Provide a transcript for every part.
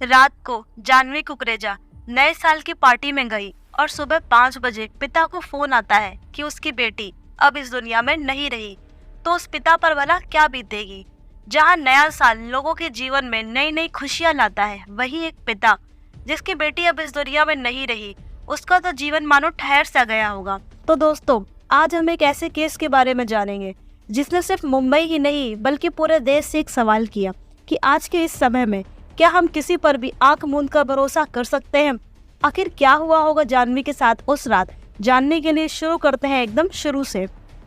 रात को जानवी कुकरेजा नए साल की पार्टी में गई और सुबह 5 बजे पिता को फोन आता है कि उसकी बेटी अब इस दुनिया में नहीं रही। तो उस पिता पर भला क्या बीतेगी। जहां नया साल लोगों के जीवन में नई नई खुशियां लाता है, वहीं एक पिता जिसकी बेटी अब इस दुनिया में नहीं रही, उसका तो जीवन मानो ठहर सा गया होगा। तो दोस्तों, आज हम एक ऐसे केस के बारे में जानेंगे जिसने सिर्फ मुंबई ही नहीं बल्कि पूरे देश से एक सवाल किया कि आज के इस समय में क्या हम किसी पर भी आंख मूंद कर भरोसा कर सकते हैं। आखिर क्या हुआ होगा जानवी के साथ उस रात, जानने के लिए शुरू करते हैं एकदम शुरू से।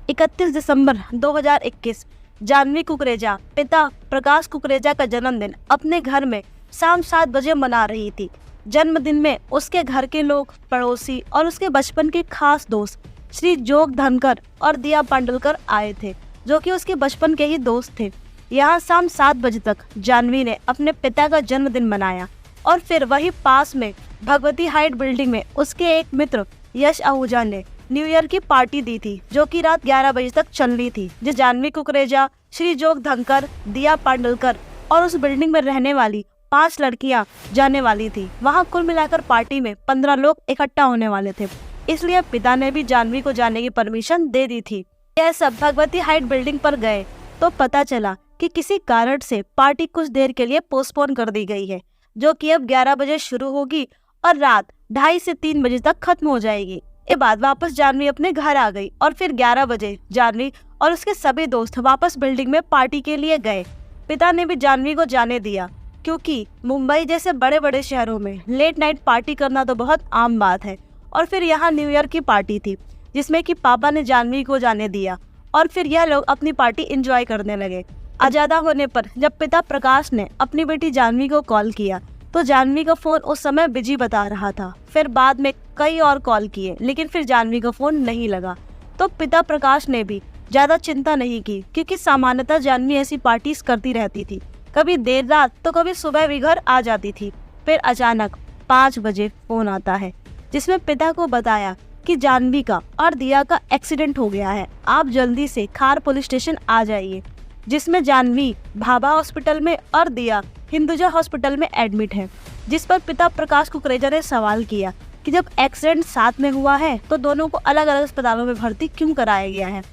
31 दिसंबर 2021 जानवी कुकरेजा पिता प्रकाश कुकरेजा का जन्मदिन अपने घर में शाम 7 बजे मना रही थी। जन्मदिन में उसके घर के लोग, पड़ोसी और उसके बचपन के खास दोस्त श्री जोग धनकर और दिया पांडुलकर आए थे, जो कि उसके बचपन के ही दोस्त थे। यहाँ शाम 7 बजे तक जानवी ने अपने पिता का जन्मदिन मनाया और फिर वही पास में भगवती हाइट बिल्डिंग में उसके एक मित्र यश आहूजा ने न्यू ईयर की पार्टी दी थी, जो कि रात 11 बजे तक चलनी थी, जो जानवी कुकरेजा, श्री जोग धनकर, दिया पांडुलकर और उस बिल्डिंग में रहने वाली 5 लड़कियां जाने वाली थी। वहां कुल मिलाकर पार्टी में 15 लोग इकट्ठा होने वाले थे, इसलिए पिता ने भी जानवी को जाने की परमिशन दे दी थी। यह सब भगवती हाइट बिल्डिंग पर गए तो पता चला कि किसी कारण से पार्टी कुछ देर के लिए पोस्टपोन कर दी गई है, जो कि अब 11 बजे शुरू होगी और रात 2:30 से 3 बजे तक खत्म हो जाएगी। इसके बाद वापस जानवी अपने घर आ गई और फिर 11 बजे जानवी और उसके सभी दोस्त वापस बिल्डिंग में पार्टी के लिए गए। पिता ने भी जानवी को जाने दिया, क्योंकि मुंबई जैसे बड़े बड़े शहरों में लेट नाइट पार्टी करना तो बहुत आम बात है। और फिर यहाँ न्यू ईयर की पार्टी थी, जिसमें कि पापा ने जानवी को जाने दिया और फिर यह लोग अपनी पार्टी एंजॉय करने लगे। ज्यादा होने पर जब पिता प्रकाश ने अपनी बेटी जानवी को कॉल किया तो जानवी का फोन उस समय बिजी बता रहा था। फिर बाद में कई और कॉल किए, लेकिन फिर जानवी का फोन नहीं लगा। तो पिता प्रकाश ने भी ज्यादा चिंता नहीं की, क्योंकि सामान्यतः जानवी ऐसी पार्टीज करती रहती थी, कभी देर रात तो कभी सुबह भी घर आ जाती थी। फिर अचानक 5 बजे फोन आता है, जिसमें पिता को बताया कि जानवी का और दिया का एक्सीडेंट हो गया है, आप जल्दी से खार पुलिस स्टेशन आ जाइए। जिसमें जानवी भाभा हॉस्पिटल में और दिया हिंदुजा हॉस्पिटल में एडमिट है। जिस पर पिता प्रकाश कुकरेजा ने सवाल किया कि जब एक्सीडेंट साथ में हुआ है तो दोनों को अलग अलग अस्पतालों में भर्ती क्यों कराया गया है।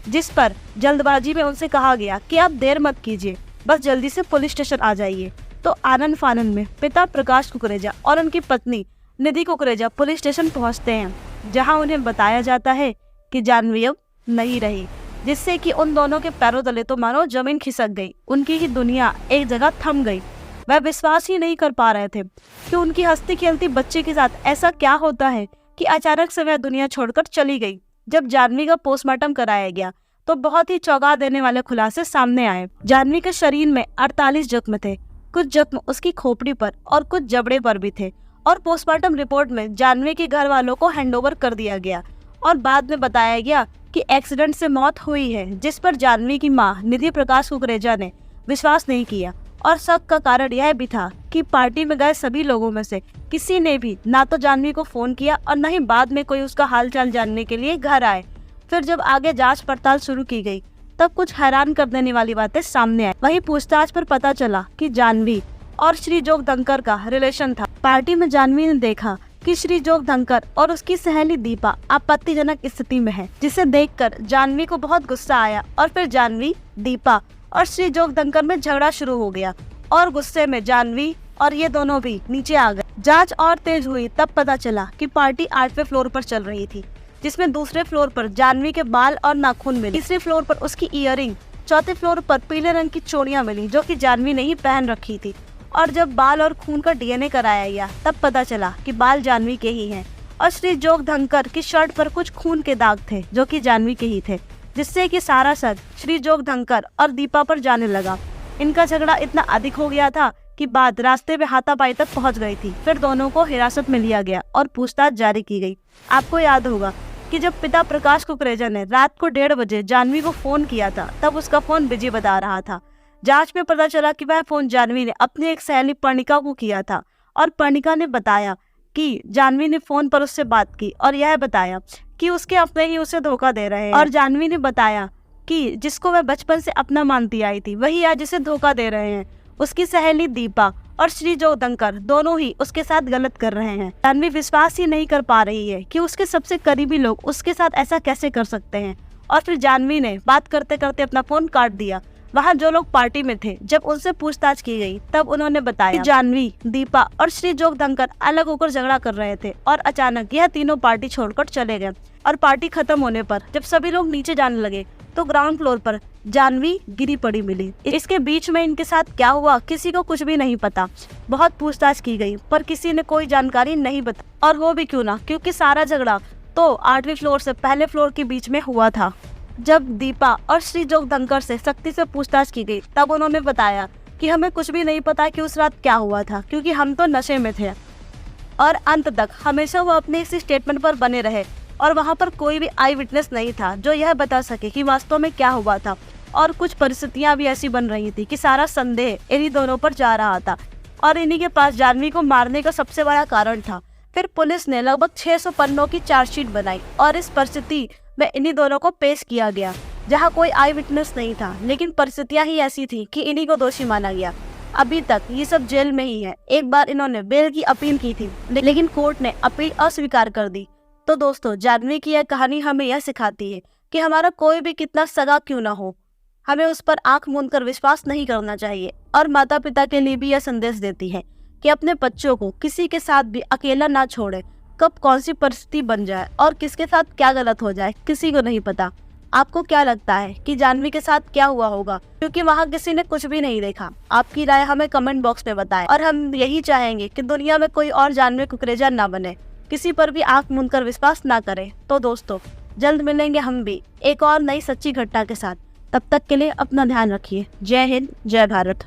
जिस पर जल्दबाजी में उनसे कहा गया कि आप देर मत कीजिए, बस जल्दी से पुलिस स्टेशन आ जाइए। तो आनंद फानंद में पिता प्रकाश कुकरेजा और उनकी पत्नी निधि कुकरेजा पुलिस स्टेशन पहुंचते हैं, जहां उन्हें बताया जाता है कि जानवी अब नहीं रही, जिससे कि उन दोनों के पैरों तले तो मानो जमीन खिसक गई। उनकी ही दुनिया एक जगह थम गई। वह विश्वास ही नहीं कर पा रहे थे कि उनकी हंसती खेलती बच्चे के साथ ऐसा क्या होता है कि अचानक से वह दुनिया छोड़कर चली गई। जब जानवी का पोस्टमार्टम कराया गया तो बहुत ही चौंका देने वाले खुलासे सामने आए। जानवी के शरीर में 48 जख्म थे, कुछ जख्म उसकी खोपड़ी पर और कुछ जबड़े पर भी थे। और पोस्टमार्टम रिपोर्ट में जानवी के घर वालों को हैंडओवर कर दिया गया और बाद में बताया गया कि एक्सीडेंट से मौत हुई है, जिस पर जानवी की मां निधि प्रकाश कुकरेजा ने विश्वास नहीं किया। और शक का कारण यह भी था कि पार्टी में गए सभी लोगों में से किसी ने भी ना तो जानवी को फोन किया और न ही बाद में कोई उसका हालचाल जानने के लिए घर आए। फिर जब आगे जांच पड़ताल शुरू की गई तब कुछ हैरान कर देने वाली बातें सामने आई। वहीं पूछताछ पर पता चला कि जानवी और श्री जोग धनकर का रिलेशन था। पार्टी में जानवी ने देखा कि श्री जोग धनकर और उसकी सहेली दीपा आपत्तिजनक स्थिति में है, जिसे देखकर जानवी को बहुत गुस्सा आया और फिर जानवी, दीपा और श्री जोग धनकर में झगड़ा शुरू हो गया और गुस्से में जानवी और ये दोनों भी नीचे आ गए। जांच और तेज हुई तब पता चला कि पार्टी 8वें फ्लोर पर चल रही थी, जिसमें दूसरे फ्लोर पर जानवी के बाल और नाखून मिले, तीसरे फ्लोर पर उसकी ईयरिंग, चौथे फ्लोर पर पीले रंग की चूड़ियां मिली, जो कि जानवी ने ही पहन रखी थी। और जब बाल और खून का डीएनए कराया गया तब पता चला कि बाल जानवी के ही हैं और श्री जोग धनकर की शर्ट पर कुछ खून के दाग थे, जो कि जानवी के ही थे, जिससे कि सारा शक श्री जोग धनकर और दीपा पर जाने लगा। इनका झगड़ा इतना अधिक हो गया था कि बात रास्ते में हाथापाई तक पहुंच गई थी। फिर दोनों को हिरासत में लिया गया और पूछताछ जारी की गई। आपको याद होगा कि जब पिता प्रकाश कुकरेजा ने रात को 1:30 बजे जानवी को फोन किया था तब उसका फोन बिजी बता रहा था। जांच में पता चला कि वह फोन जानवी ने अपनी एक सहेली पर्णिका को किया था और पर्णिका ने बताया कि जानवी ने फोन पर उससे बात की और यह बताया कि उसके अपने ही उसे धोखा दे रहे हैं। और जानवी ने बताया कि जिसको वह बचपन से अपना मानती आई थी वही आज उसे धोखा दे रहे हैं। उसकी सहेली दीपा और श्री जोगदंकर दोनों ही उसके साथ गलत कर रहे हैं। जाह्नवी विश्वास ही नहीं कर पा रही है कि उसके सबसे करीबी लोग उसके साथ ऐसा कैसे कर सकते हैं। और फिर जाह्नवी ने बात करते करते अपना फोन काट दिया। वहाँ जो लोग पार्टी में थे, जब उनसे पूछताछ की गई तब उन्होंने बताया कि जाह्नवी, दीपा और श्री जोगदंकर अलग होकर झगड़ा कर रहे थे और अचानक यह तीनों पार्टी छोड़कर चले गए। और पार्टी खत्म होने पर जब सभी लोग नीचे जाने लगे तो ग्राउंड फ्लोर पर जाह्नवी गिरी पड़ी मिली। इसके बीच में इनके साथ क्या हुआ किसी को कुछ भी नहीं पता। बहुत पूछताछ की गई पर किसी ने कोई जानकारी नहीं बताई, और वो भी क्यों ना, क्योंकि सारा झगड़ा तो 8वीं फ्लोर से पहले फ्लोर के बीच में हुआ था। जब दीपा और श्री जोगदंकर से सख्ती से पूछताछ की गई तब उन्होंने बताया कि हमें कुछ भी नहीं पता कि उस रात क्या हुआ था, क्योंकि हम तो नशे में थे। और अंत तक हमेशा वो अपने इसी स्टेटमेंट पर बने रहे और वहाँ पर कोई भी आई विटनेस नहीं था जो यह बता सके कि वास्तव में क्या हुआ था। और कुछ परिस्थितियां भी ऐसी बन रही थी कि सारा संदेह इन्हीं दोनों पर जा रहा था और इन्हीं के पास जाह्नवी को मारने का सबसे बड़ा कारण था। फिर पुलिस ने लगभग 600 पन्नों की चार्जशीट बनाई और इस परिस्थिति में इन्हीं दोनों को पेश किया गया, जहां कोई आई विटनेस नहीं था, लेकिन परिस्थितियां ही ऐसी थी कि इन्हीं को दोषी माना गया। अभी तक ये सब जेल में ही है। एक बार इन्होंने बेल की अपील की थी, लेकिन कोर्ट ने अपील अस्वीकार कर दी। तो दोस्तों, जाह्नवी की यह कहानी हमें यह सिखाती है कि हमारा कोई भी कितना सगा क्यों ना हो, हमें उस पर आंख मूंद कर विश्वास नहीं करना चाहिए। और माता पिता के लिए भी यह संदेश देती है कि अपने बच्चों को किसी के साथ भी अकेला ना छोड़े। कब कौन सी परिस्थिति बन जाए और किसके साथ क्या गलत हो जाए किसी को नहीं पता। आपको क्या लगता है कि जाह्नवी के साथ क्या हुआ होगा, क्योंकि वहाँ किसी ने कुछ भी नहीं देखा। आपकी राय हमें कमेंट बॉक्स में बताएं और हम यही चाहेंगे कि दुनिया में कोई और जाह्नवी कुकरेजा ना बने, किसी पर भी आंख मूंद कर विश्वास ना करें। तो दोस्तों, जल्द मिलेंगे हम भी एक और नई सच्ची घटना के साथ। तब तक के लिए अपना ध्यान रखिए। जय हिंद, जय भारत।